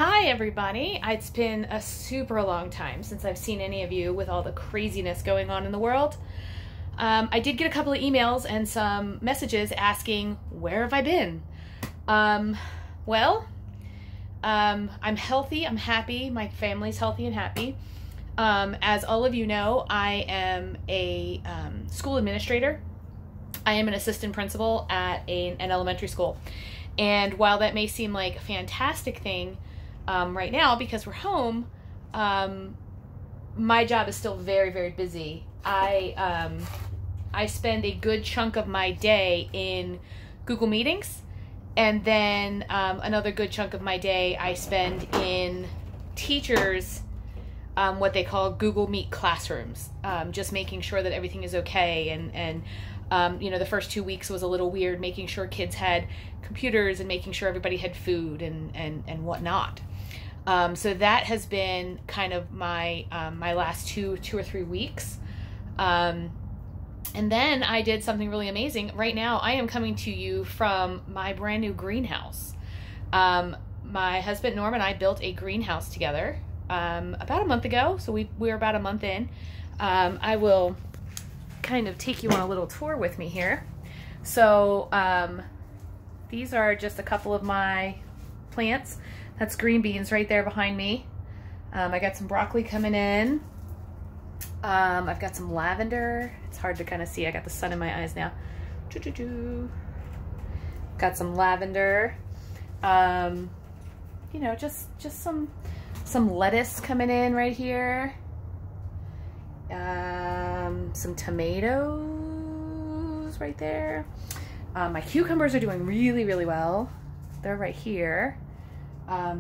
Hi everybody. It's been a super long time since I've seen any of you with all the craziness going on in the world. I did get a couple of emails and some messages asking, where have I been? I'm healthy, I'm happy, my family's healthy and happy. As all of you know, I am a school administrator. I am an assistant principal at an elementary school. And while that may seem like a fantastic thing right now because we're home, my job is still very, very busy. I spend a good chunk of my day in Google Meetings, and then another good chunk of my day I spend in teachers' what they call Google Meet classrooms, just making sure that everything is okay. And you know, the first 2 weeks was a little weird, making sure kids had computers and making sure everybody had food and whatnot. So that has been kind of my my last two or 3 weeks. And then I did something really amazing. Right now I am coming to you from my brand new greenhouse. My husband Norm and I built a greenhouse together about a month ago. So we're about a month in. I will kind of take you on a little tour with me here. So these are just a couple of my plants. That's green beans right there behind me. I got some broccoli coming in. I've got some lavender. It's hard to kind of see. I got the sun in my eyes now. Got some lavender. You know, just some lettuce coming in right here. Some tomatoes right there. My cucumbers are doing really, really well. They're right here.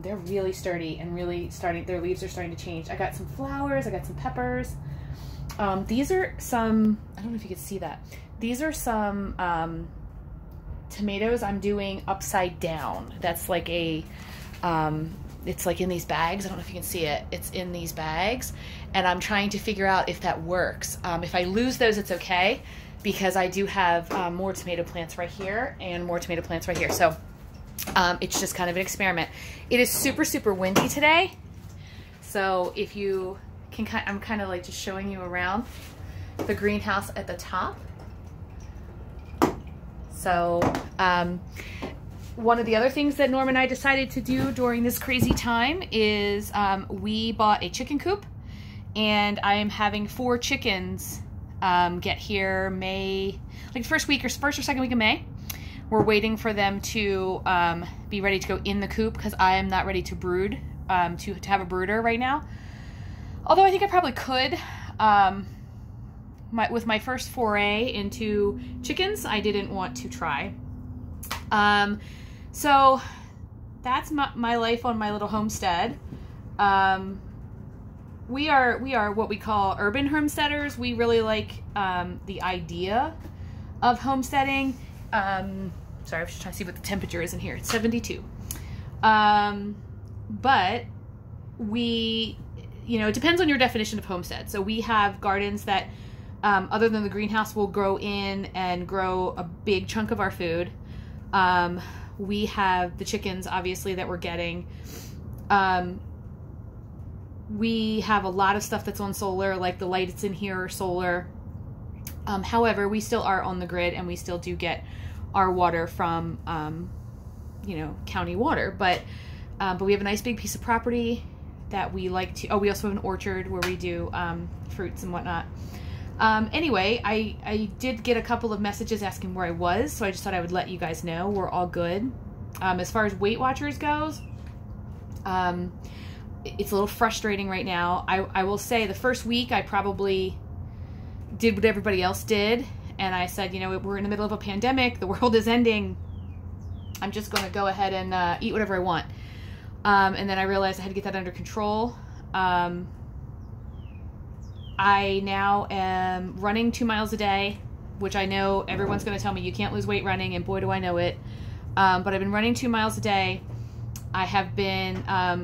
They're really sturdy and really their leaves are starting to change. I got some flowers, I got some peppers. These are some, I don't know if you can see that. These are some tomatoes I'm doing upside down. That's like a, it's like in these bags. I don't know if you can see it. It's in these bags. And I'm trying to figure out if that works. If I lose those, it's okay, because I do have more tomato plants right here and more tomato plants right here. So it's just kind of an experiment. It is super, super windy today. So if you can, I'm kind of like just showing you around the greenhouse at the top. So one of the other things that Norm and I decided to do during this crazy time is we bought a chicken coop, and I am having 4 chickens get here like first or second week of May. We're waiting for them to be ready to go in the coop because I am not ready to brood, to have a brooder right now. Although I think I probably could. With my first foray into chickens, I didn't want to try. So that's my life on my little homestead. We are what we call urban homesteaders. We really like the idea of homesteading. Sorry, I was just trying to see what the temperature is in here. It's 72. But we, you know, it depends on your definition of homestead. So we have gardens that, other than the greenhouse, will grow in and grow a big chunk of our food. We have the chickens, obviously, that we're getting. We have a lot of stuff that's on solar, like the lights in here are solar. However, we still are on the grid, and we still do get our water from, you know, county water. But we have a nice big piece of property that we like to, we also have an orchard where we do fruits and whatnot. Anyway, I did get a couple of messages asking where I was, so I just thought I would let you guys know we're all good. As far as Weight Watchers goes, it's a little frustrating right now. I will say the first week I probably did what everybody else did, and I said, you know, we're in the middle of a pandemic, the world is ending, I'm just going to go ahead and eat whatever I want. And then I realized I had to get that under control. I now am running 2 miles a day, which I know everyone's going to tell me you can't lose weight running, and boy do I know it. But I've been running 2 miles a day. I have been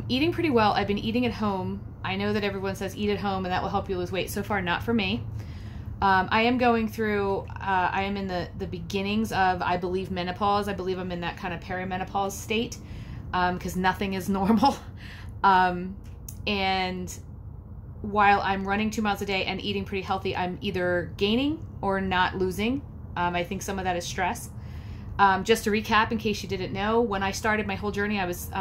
eating pretty well. I've been eating at home. I know that everyone says eat at home and that will help you lose weight. So far, not for me. I am going through, I am in the beginnings of, I believe, menopause. I believe I'm in that kind of perimenopause state. because nothing is normal. And while I'm running 2 miles a day and eating pretty healthy, I'm either gaining or not losing. I think some of that is stress. Just to recap, in case you didn't know, when I started my whole journey, I was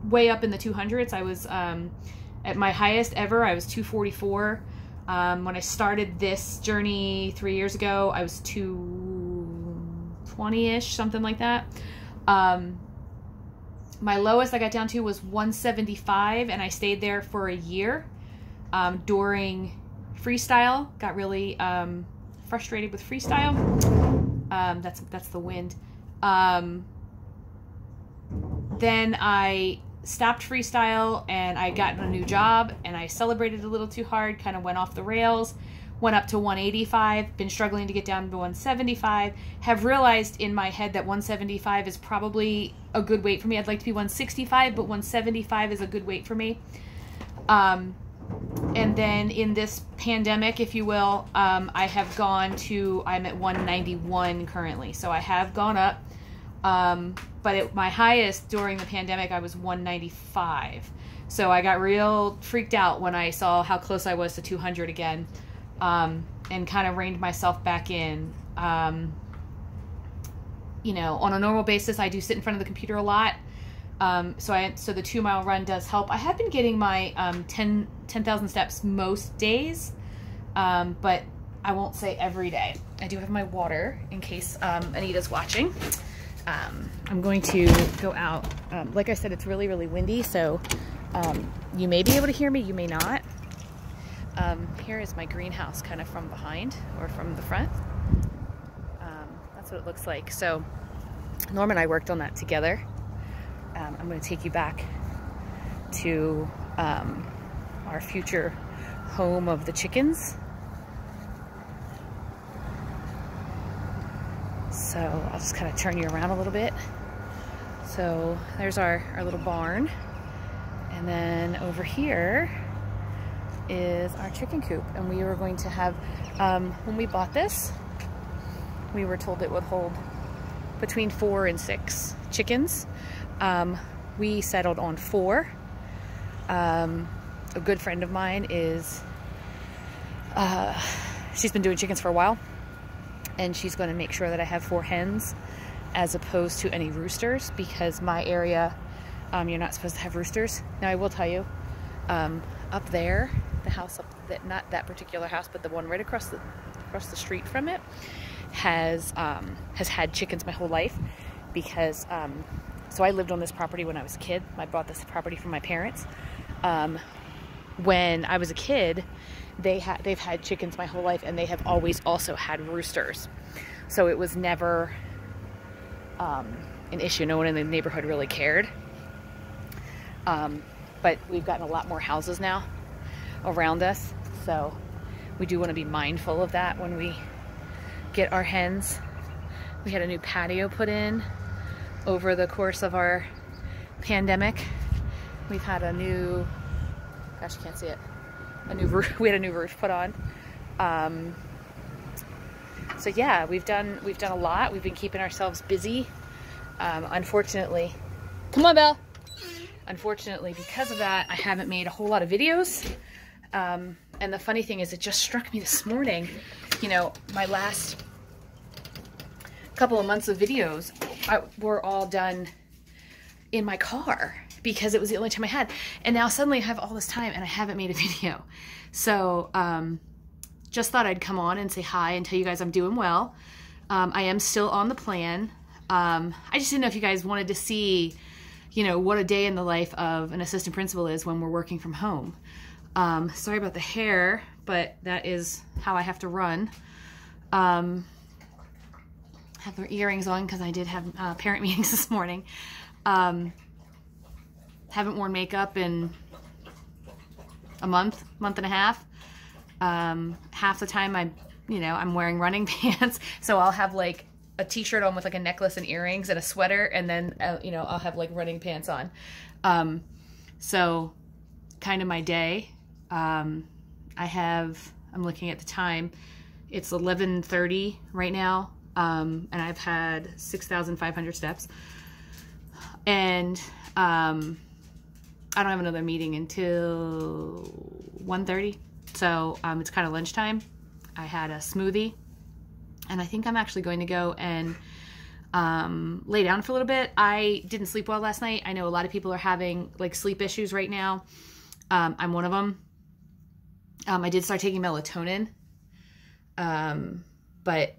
way up in the 200s. I was at my highest ever, I was 244. When I started this journey 3 years ago, I was 220-ish, something like that. My lowest I got down to was 175, and I stayed there for a year. During freestyle, got really frustrated with freestyle. That's the wind. Then I stopped freestyle and I got a new job, and I celebrated a little too hard, kind of went off the rails, went up to 185, been struggling to get down to 175, have realized in my head that 175 is probably a good weight for me. I'd like to be 165, but 175 is a good weight for me. And then in this pandemic, if you will, I'm at 191 currently. So I have gone up. But at my highest during the pandemic, I was 195. So I got real freaked out when I saw how close I was to 200 again, and kind of reined myself back in. You know, on a normal basis, I do sit in front of the computer a lot. So the 2 mile run does help. I have been getting my 10,000 steps most days, but I won't say every day. I do have my water in case Anita's watching. I'm going to go out. Like I said, it's really, really windy, so you may be able to hear me, you may not. Here is my greenhouse kind of from behind or from the front. That's what it looks like. So Norm and I worked on that together. I'm going to take you back to our future home of the chickens. So I'll just kind of turn you around a little bit. So there's our little barn. And then over here is our chicken coop. And we were going to have, when we bought this, we were told it would hold between 4 and 6 chickens. We settled on 4. A good friend of mine is, she's been doing chickens for a while, and she's going to make sure that I have 4 hens as opposed to any roosters, because my area, you're not supposed to have roosters. Now I will tell you, up there, the house not that particular house, but the one right across the street from it has had chickens my whole life, because so I lived on this property when I was a kid. I bought this property from my parents. When I was a kid, they've had chickens my whole life, and they have always also had roosters. So it was never an issue. No one in the neighborhood really cared. But we've gotten a lot more houses now around us, so we do want to be mindful of that when we get our hens. We had a new patio put in over the course of our pandemic. We've had a new, gosh, you can't see it, a new roof. We had a new roof put on. So yeah, we've done a lot. We've been keeping ourselves busy. Unfortunately, come on, Belle. Unfortunately, because of that, I haven't made a whole lot of videos. And the funny thing is, it just struck me this morning, you know, my last couple of months of videos were all done in my car because it was the only time I had. And now suddenly I have all this time and I haven't made a video. So just thought I'd come on and say hi and tell you guys I'm doing well. I am still on the plan. I just didn't know if you guys wanted to see, you know, what a day in the life of an assistant principal is when we're working from home. Sorry about the hair, but that is how I have to run. Have their earrings on because I did have parent meetings this morning. Haven't worn makeup in a month and a half. Half the time I'm wearing running pants, so I'll have like a t-shirt on with like a necklace and earrings and a sweater, and then I'll have like running pants on. So kind of my day. I'm looking at the time. It's 11:30 right now. And I've had 6,500 steps. And And I don't have another meeting until 1:30. So it's kind of lunchtime. I had a smoothie, and I think I'm actually going to go and lay down for a little bit. I didn't sleep well last night. I know a lot of people are having like sleep issues right now. I'm one of them. I did start taking melatonin, but I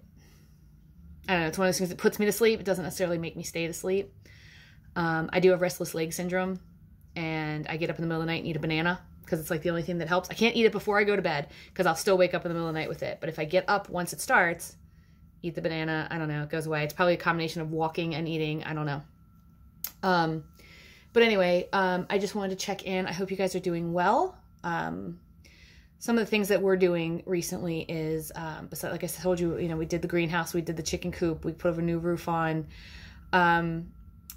don't know. It's one of those things that puts me to sleep. It doesn't necessarily make me stay to sleep. I do have restless leg syndrome, and I get up in the middle of the night and eat a banana because it's like the only thing that helps. I can't eat it before I go to bed because I'll still wake up in the middle of the night with it. But if I get up once it starts, eat the banana, I don't know, it goes away. It's probably a combination of walking and eating. I don't know. But anyway, I just wanted to check in. I hope you guys are doing well. Some of the things that we're doing recently is, besides, like I told you, we did the greenhouse, we did the chicken coop, we put a new roof on.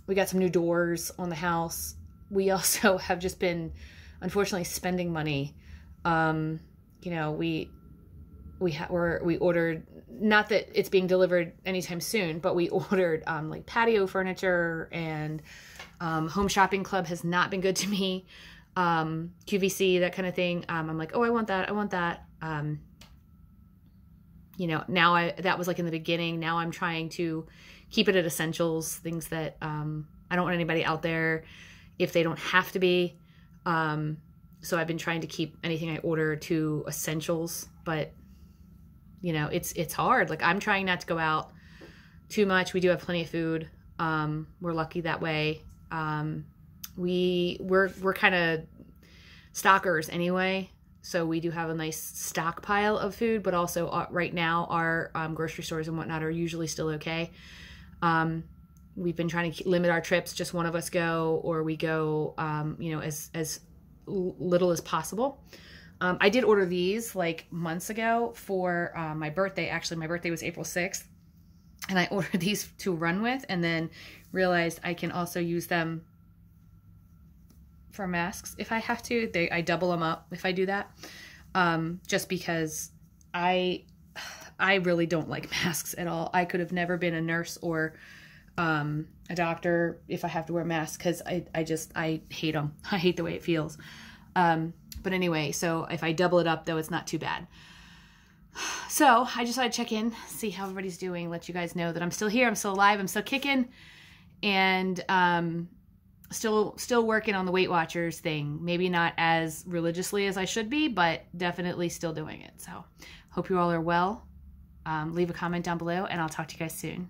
We got some new doors on the house. We also have just been, unfortunately, spending money. We ordered, not that it's being delivered anytime soon, but we ordered like patio furniture, and Home Shopping Club has not been good to me. QVC, that kind of thing. I'm like, oh, I want that. Now that was like in the beginning. Now I'm trying to keep it at essentials, things that I don't want anybody out there if they don't have to be. So I've been trying to keep anything I order to essentials, but it's hard. Like, I'm trying not to go out too much. We do have plenty of food. We're lucky that way. We're kind of stockers anyway, so we do have a nice stockpile of food, but also right now our grocery stores and whatnot are usually still okay. We've been trying to limit our trips. Just one of us go, or we go, as little as possible. I did order these like months ago for my birthday. Actually, my birthday was April 6th. And I ordered these to run with, and then realized I can also use them for masks if I have to. I double them up if I do that. Just because I really don't like masks at all. I could have never been a nurse or a doctor if I have to wear masks, because I hate them. I hate the way it feels. But anyway, so if I double it up, though, it's not too bad. So I just thought I'd check in, see how everybody's doing, let you guys know that I'm still here, I'm still alive, I'm still kicking, and still working on the Weight Watchers thing. Maybe not as religiously as I should be, but definitely still doing it. So hope you all are well. Leave a comment down below, and I'll talk to you guys soon.